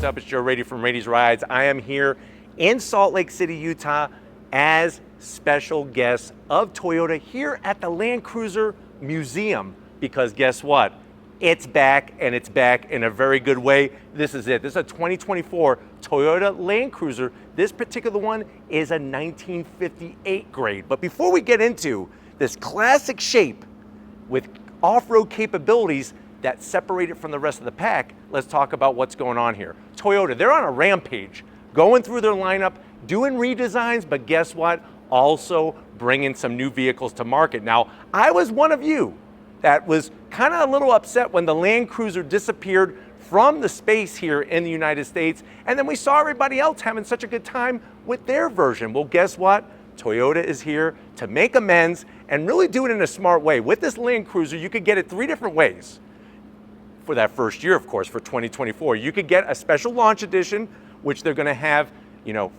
what's up? It's Joe Raiti from Raiti's Rides. I am here in Salt Lake City, Utah as special guest of Toyota here at the Land Cruiser Museum, because guess what? It's back, and it's back in a very good way. This is it. This is a 2024 Toyota Land Cruiser. This particular one is a 1958 grade. But before we get into this classic shape with off-road capabilities that separate it from the rest of the pack, let's talk about what's going on here. Toyota, they're on a rampage, going through their lineup, doing redesigns, but guess what? Also bringing some new vehicles to market. Now, I was one of you that was kind of a little upset when the Land Cruiser disappeared from the space here in the United States, and then we saw everybody else having such a good time with their version. Well, guess what? Toyota is here to make amends and really do it in a smart way. With this Land Cruiser, you could get it three different ways. For that first year, of course, for 2024. You could get a special launch edition, which they're gonna have,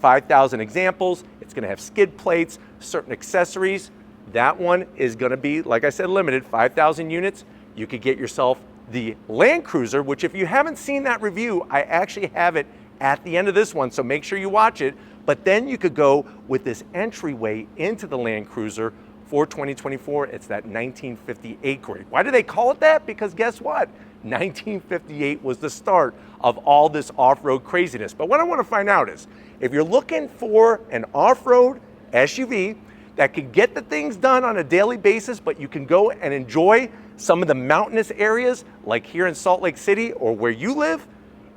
5,000 examples. It's gonna have skid plates, certain accessories. That one is gonna be, like I said, limited, 5,000 units. You could get yourself the Land Cruiser, which if you haven't seen that review, I actually have it at the end of this one, so make sure you watch it. But then you could go with this entryway into the Land Cruiser for 2024. It's that 1958 grade. Why do they call it that? Because guess what? 1958 was the start of all this off-road craziness. But what I want to find out is, if you're looking for an off-road SUV that can get the things done on a daily basis, but you can go and enjoy some of the mountainous areas like here in Salt Lake City or where you live,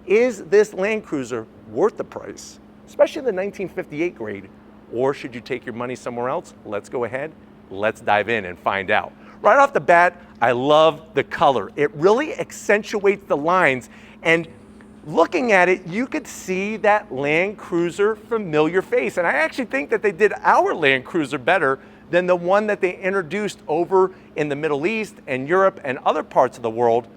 is this Land Cruiser worth the price, especially the 1958 grade, or should you take your money somewhere else? Let's go ahead, let's dive in and find out. Right off the bat, I love the color. It really accentuates the lines, and looking at it, you could see that Land Cruiser familiar face. And I actually think that they did our Land Cruiser better than the one that they introduced over in the Middle East and Europe and other parts of the world.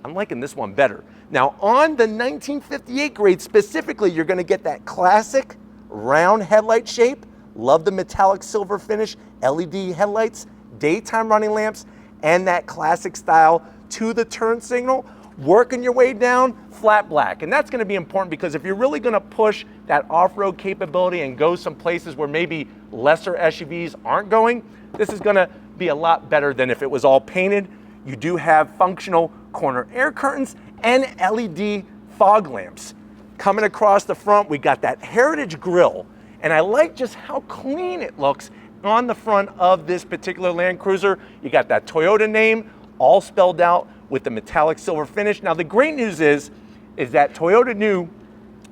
I'm liking this one better. Now, on the 1958 grade specifically, you're gonna get that classic round headlight shape. Love the metallic silver finish, LED headlights, daytime running lamps, and that classic style to the turn signal. Working your way down, flat black. And that's gonna be important because if you're really gonna push that off-road capability and go some places where maybe lesser SUVs aren't going, this is gonna be a lot better than if it was all painted. You do have functional corner air curtains and LED fog lamps. Coming across the front, we got that heritage grille. And I like just how clean it looks on the front of this particular Land Cruiser. You got that Toyota name all spelled out with the metallic silver finish. Now the great news is that Toyota knew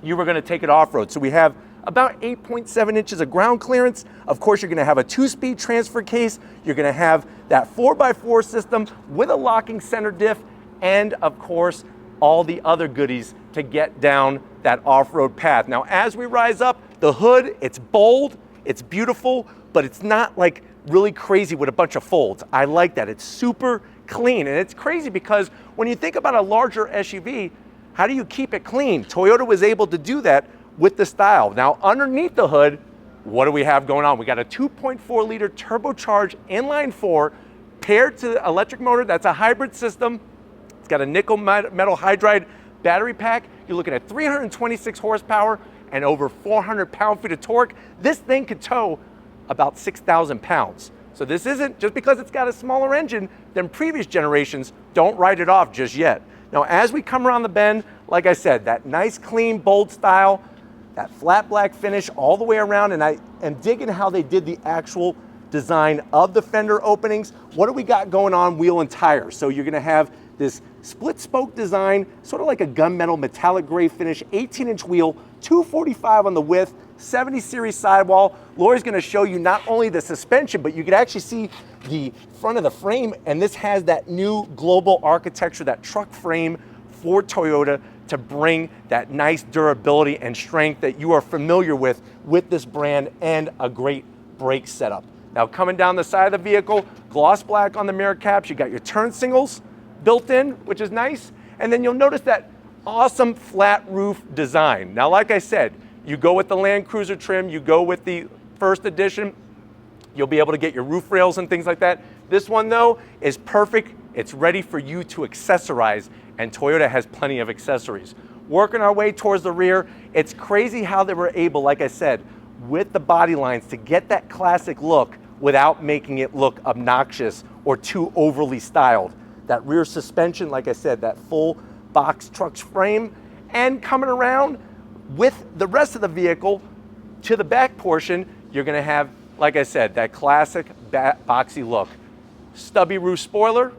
you were gonna take it off-road. So we have about 8.7 inches of ground clearance. Of course, you're gonna have a 2-speed transfer case. You're gonna have that 4x4 system with a locking center diff, and of course, all the other goodies to get down that off-road path. Now, as we rise up, the hood, it's bold, it's beautiful, but it's not like really crazy with a bunch of folds. I like that. It's super clean, and it's crazy because when you think about a larger SUV, how do you keep it clean? Toyota was able to do that with the style. Now, underneath the hood, what do we have going on? We got a 2.4 liter turbocharged inline 4 paired to the electric motor. That's a hybrid system. It's got a nickel metal hydride battery pack. You're looking at 326 horsepower and over 400 pound-feet of torque. This thing could tow about 6,000 pounds. So this isn't, just because it's got a smaller engine than previous generations, don't write it off just yet. Now, as we come around the bend, like I said, that nice, clean, bold style, that flat black finish all the way around, and I am digging how they did the actual design of the fender openings. What do we got going on wheel and tire? So you're gonna have this split spoke design, sort of like a gunmetal metallic gray finish, 18-inch wheel, 245 on the width, 70 series sidewall. Lori's gonna show you not only the suspension, but you can actually see the front of the frame, and this has that new global architecture, that truck frame for Toyota to bring that nice durability and strength that you are familiar with this brand, and a great brake setup. Now, coming down the side of the vehicle, gloss black on the mirror caps, you got your turn signals built in, which is nice, and then you'll notice that awesome flat roof design. Now, like I said, you go with the Land Cruiser trim, you go with the first edition, you'll be able to get your roof rails and things like that. This one though is perfect. It's ready for you to accessorize, and Toyota has plenty of accessories. working our way towards the rear. It's crazy how they were able, like I said, with the body lines to get that classic look without making it look obnoxious or too overly styled. That rear suspension, like I said, that full box truck's frame, and coming around with the rest of the vehicle to the back portion, you're gonna have, like I said, that classic boxy look. Stubby roof spoiler,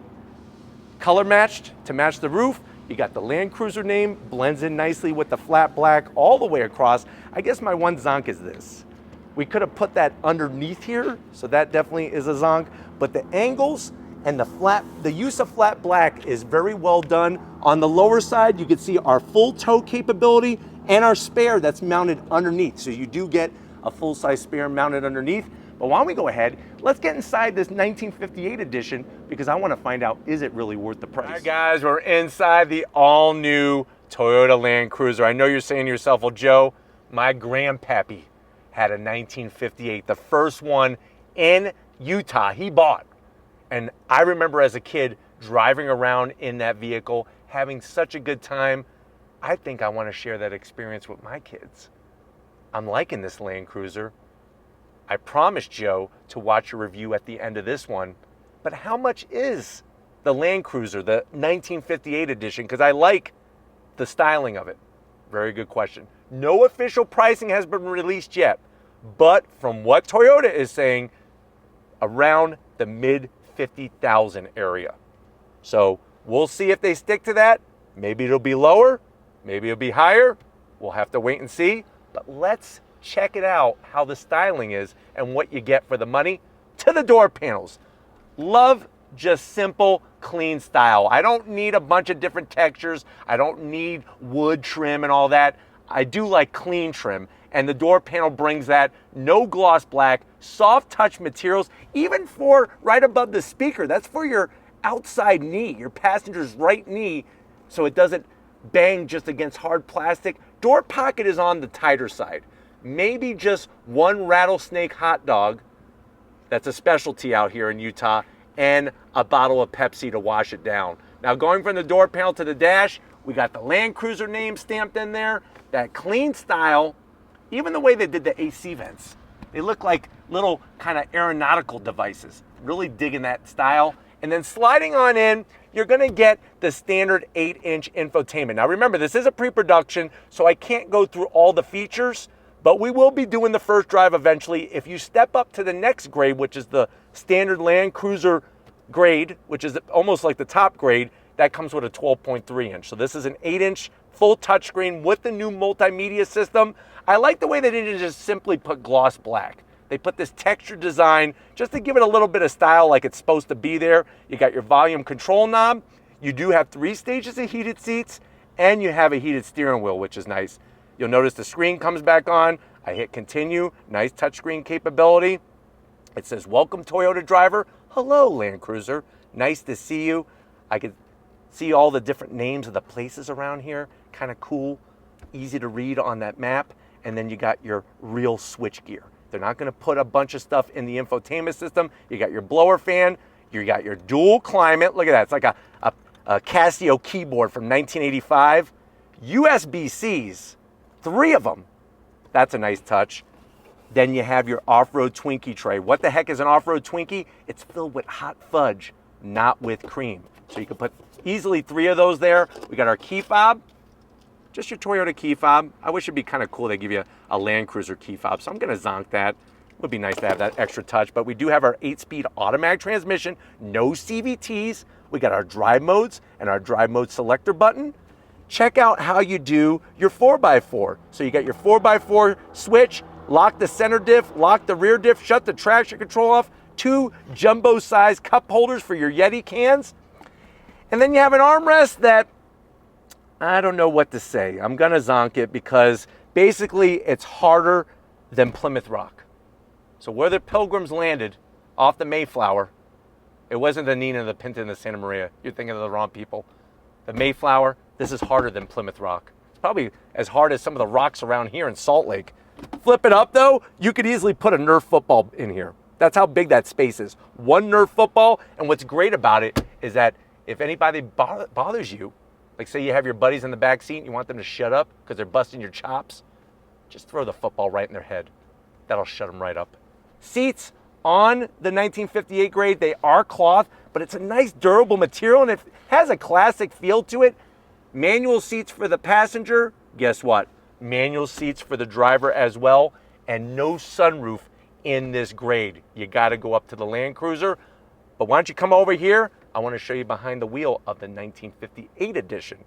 color matched to match the roof. You got the Land Cruiser name, blends in nicely with the flat black all the way across. I guess my one zonk is this. We could have put that underneath here, so that definitely is a zonk, but the angles and the use of flat black is very well done. On the lower side, you can see our full tow capability and our spare that's mounted underneath. So you do get a full-size spare mounted underneath. But why don't we go ahead, let's get inside this 1958 edition because I want to find out, is it really worth the price? All right, guys, we're inside the all-new Toyota Land Cruiser. I know you're saying to yourself, well, Joe, my grandpappy had a 1958, the first one in Utah he bought. And I remember as a kid driving around in that vehicle, having such a good time. I think I want to share that experience with my kids. I'm liking this Land Cruiser. I promised Joe to watch a review at the end of this one, but how much is the Land Cruiser, the 1958 edition? Because I like the styling of it. Very good question. No official pricing has been released yet, but from what Toyota is saying, around the mid 50,000 area. So we'll see if they stick to that. Maybe it'll be lower, maybe it'll be higher. We'll have to wait and see, but let's check it out, how the styling is and what you get for the money. To the door panels. Love just simple, clean style. I don't need a bunch of different textures. I don't need wood trim and all that. I do like clean trim, and the door panel brings that. No gloss black, soft touch materials, even for right above the speaker. That's for your outside knee, your passenger's right knee, so it doesn't bang just against hard plastic. Door pocket is on the tighter side. Maybe just one rattlesnake hot dog, that's a specialty out here in Utah, and a bottle of Pepsi to wash it down. Now going from the door panel to the dash, we got the Land Cruiser name stamped in there, that clean style, even the way they did the AC vents. They look like little kind of aeronautical devices. Really digging that style. And then sliding on in, you're gonna get the standard 8-inch infotainment. Now remember, this is a pre-production, so I can't go through all the features, but we will be doing the first drive eventually. If you step up to the next grade, which is the standard Land Cruiser grade, which is almost like the top grade, that comes with a 12.3 inch. So this is an 8-inch full touchscreen with the new multimedia system. I like the way they didn't just simply put gloss black. They put this texture design just to give it a little bit of style like it's supposed to be there. You got your volume control knob. You do have 3 stages of heated seats, and you have a heated steering wheel, which is nice. You'll notice the screen comes back on. I hit continue, nice touchscreen capability. It says, welcome Toyota driver. Hello Land Cruiser, nice to see you. I could see all the different names of the places around here. Kind of cool, easy to read on that map. And then you got your real switch gear. They're not gonna put a bunch of stuff in the infotainment system. You got your blower fan, you got your dual climate. Look at that, it's like a Casio keyboard from 1985. USB-Cs, 3 of them. That's a nice touch. Then you have your off-road Twinkie tray. What the heck is an off-road Twinkie? It's filled with hot fudge, not with cream. So you can put easily 3 of those there. We got our key fob, just your Toyota key fob. I wish it'd be kind of cool they give you a Land Cruiser key fob, so I'm gonna zonk that. It would be nice to have that extra touch, but we do have our 8-speed automatic transmission, no CVTs. We got our drive modes and our drive mode selector button. Check out how you do your 4x4. So you got your 4x4 switch, lock the center diff, lock the rear diff, shut the traction control off, 2 jumbo-sized cup holders for your Yeti cans. And then you have an armrest that, I don't know what to say. I'm gonna zonk it because basically it's harder than Plymouth Rock. So where the Pilgrims landed off the Mayflower, it wasn't the Nina, the Pinta, and the Santa Maria. You're thinking of the wrong people. The Mayflower, this is harder than Plymouth Rock. It's probably as hard as some of the rocks around here in Salt Lake. Flip it up though, you could easily put a Nerf football in here. That's how big that space is. 1 Nerf football, and what's great about it is that if anybody bothers you, Like say you have your buddies in the back seat and you want them to shut up because they're busting your chops, just throw the football right in their head. That'll shut them right up. Seats on the 1958 grade, they are cloth, but it's a nice durable material and it has a classic feel to it. Manual seats for the passenger, guess what? Manual seats for the driver as well, and no sunroof in this grade. You gotta go up to the Land Cruiser, but why don't you come over here? I wanna show you behind the wheel of the 1958 edition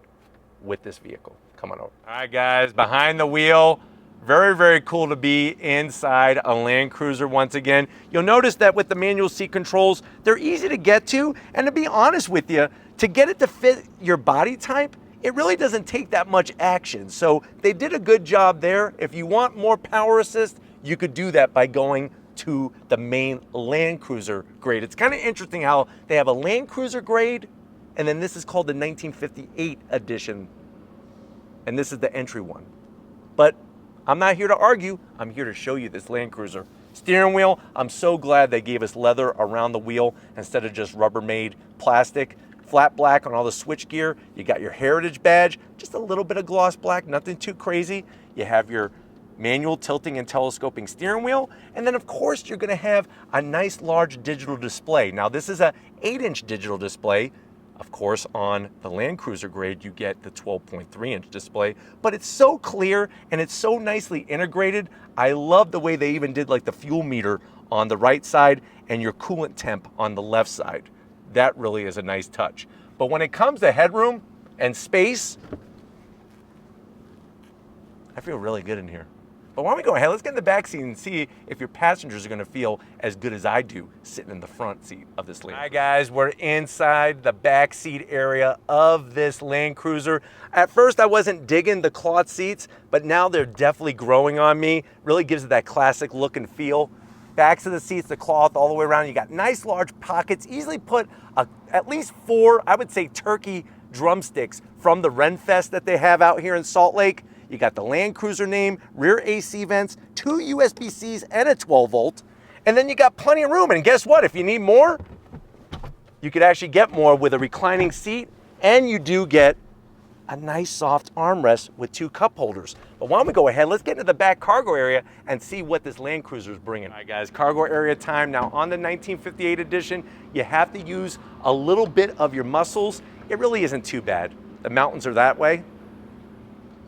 with this vehicle. Come on over. All right guys, behind the wheel, very, very cool to be inside a Land Cruiser once again. You'll notice that with the manual seat controls, they're easy to get to, and to be honest with you, to get it to fit your body type, it really doesn't take that much action. So they did a good job there. If you want more power assist, you could do that by going to the main Land Cruiser grade. It's kind of interesting how they have a Land Cruiser grade, and then this is called the 1958 edition, and this is the entry one. But I'm not here to argue, I'm here to show you this Land Cruiser. Steering wheel, I'm so glad they gave us leather around the wheel instead of just Rubbermaid plastic. Flat black on all the switch gear. You got your Heritage badge, just a little bit of gloss black, nothing too crazy. You have your manual tilting and telescoping steering wheel, and then of course you're gonna have a nice large digital display. Now this is a 8-inch digital display. Of course, on the Land Cruiser grade, you get the 12.3-inch display, but it's so clear and it's so nicely integrated. I love the way they even did like the fuel meter on the right side and your coolant temp on the left side. That really is a nice touch. But when it comes to headroom and space, I feel really good in here. But why don't we go ahead, let's get in the back seat and see if your passengers are gonna feel as good as I do sitting in the front seat of this Land Cruiser. All right guys, we're inside the back seat area of this Land Cruiser. At first I wasn't digging the cloth seats, but now they're definitely growing on me. Really gives it that classic look and feel. Backs of the seats, the cloth all the way around. You got nice large pockets, easily put at least 4, I would say, turkey drumsticks from the Renfest that they have out here in Salt Lake. You got the Land Cruiser name, rear AC vents, 2 USB-Cs and a 12 volt. And then you got plenty of room. And guess what? If you need more, you could actually get more with a reclining seat, and you do get a nice soft armrest with 2 cup holders. But why don't we go ahead, let's get into the back cargo area and see what this Land Cruiser is bringing. All right guys, cargo area time. Now on the 1958 edition, you have to use a little bit of your muscles. It really isn't too bad. The mountains are that way.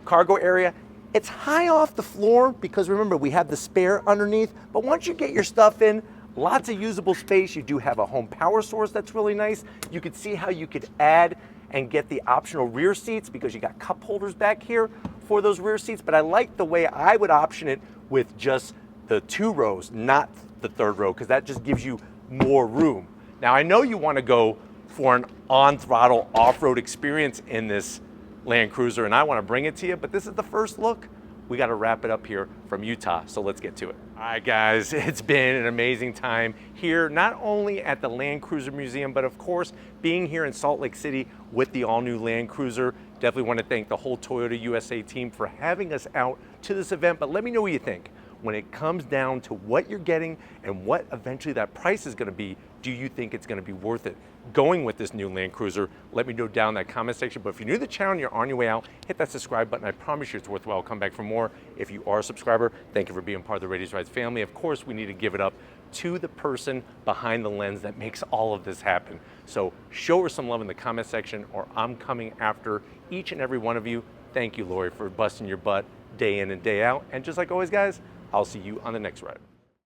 Cargo area, it's high off the floor because remember we have the spare underneath, but once you get your stuff in, lots of usable space. You do have a home power source that's really nice. You could see how you could add and get the optional rear seats because you got cup holders back here for those rear seats, but I like the way I would option it with just the 2 rows, not the 3rd row, because that just gives you more room. Now I know you want to go for an on-throttle off-road experience in this Land Cruiser, and I want to bring it to you, but this is the first look. We got to wrap it up here from Utah, so let's get to it. All right guys, it's been an amazing time here, not only at the Land Cruiser Museum, but of course being here in Salt Lake City with the all-new Land Cruiser. Definitely want to thank the whole Toyota USA team for having us out to this event, but let me know what you think. When it comes down to what you're getting and what eventually that price is going to be, do you think it's going to be worth it going with this new Land Cruiser? Let me know down in that comment section. But if you're new to the channel and you're on your way out, hit that subscribe button. I promise you it's worthwhile. Come back for more. If you are a subscriber, thank you for being part of the Raiti's Rides family. Of course, we need to give it up to the person behind the lens that makes all of this happen. So show her some love in the comment section, or I'm coming after each and every one of you. Thank you, Lori, for busting your butt day in and day out. And just like always, guys, I'll see you on the next ride.